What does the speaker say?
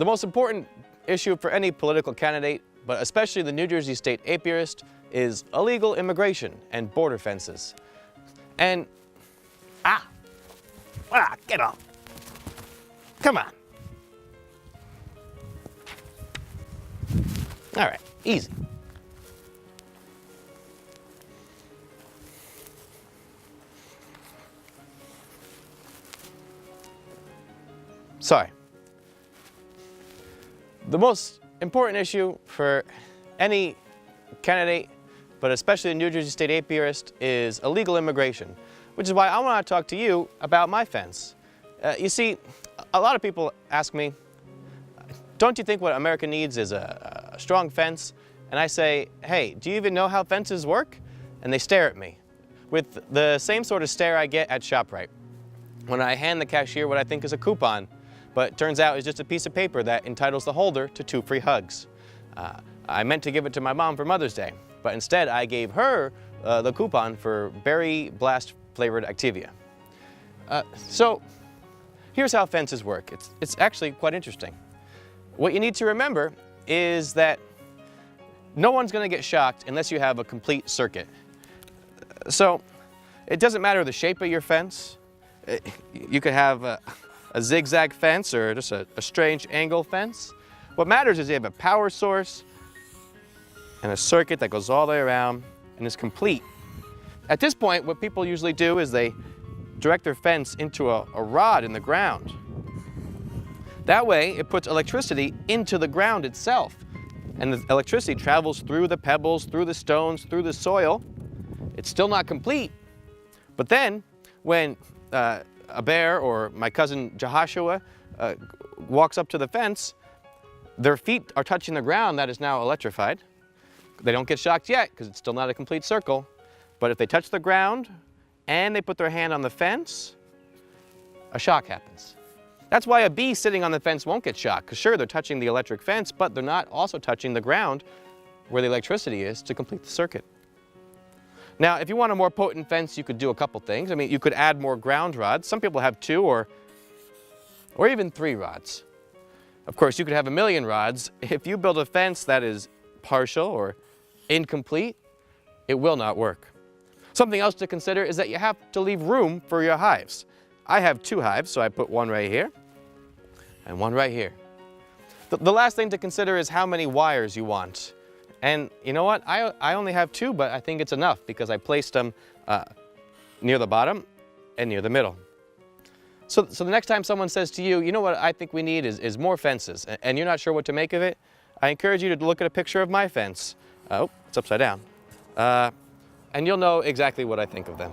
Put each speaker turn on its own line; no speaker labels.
The most important issue for any political candidate, but especially the New Jersey State Apiarist, is illegal immigration and border fences. And, get off. Come on. All right, easy. Sorry. The most important issue for any candidate, but especially the New Jersey State Apiarist, is illegal immigration, which is why I want to talk to you about my fence. You see, a lot of people ask me, don't you think what America needs is a strong fence? And I say, hey, do you even know how fences work? And they stare at me with the same sort of stare I get at ShopRite when I hand the cashier what I think is a coupon, but it turns out it's just a piece of paper that entitles the holder to 2 free hugs. I meant to give it to my mom for Mother's Day, but instead I gave her the coupon for berry blast flavored Activia. So here's how fences work. It's actually quite interesting. What you need to remember is that no one's going to get shocked unless you have a complete circuit. So it doesn't matter the shape of your fence. You could have a zigzag fence or just a strange angle fence. What matters is you have a power source and a circuit that goes all the way around and is complete. At this point, what people usually do is they direct their fence into a rod in the ground. That way, it puts electricity into the ground itself. And the electricity travels through the pebbles, through the stones, through the soil. It's still not complete. But then, when a bear or my cousin Jehoshua walks up to the fence, their feet are touching the ground that is now electrified. They don't get shocked yet because it's still not a complete circle. But if they touch the ground and they put their hand on the fence, a shock happens. That's why a bee sitting on the fence won't get shocked, because sure, they're touching the electric fence, but they're not also touching the ground where the electricity is to complete the circuit. Now, if you want a more potent fence, you could do a couple things. I mean, you could add more ground rods. Some people have 2 or even 3 rods. Of course, you could have 1,000,000 rods. If you build a fence that is partial or incomplete, it will not work. Something else to consider is that you have to leave room for your hives. I have 2 hives, so I put one right here and one right here. The last thing to consider is how many wires you want. And you know what? I only have 2, but I think it's enough because I placed them near the bottom and near the middle. So the next time someone says to you, you know what I think we need is more fences, and you're not sure what to make of it, I encourage you to look at a picture of my fence. Oh, it's upside down. And you'll know exactly what I think of them.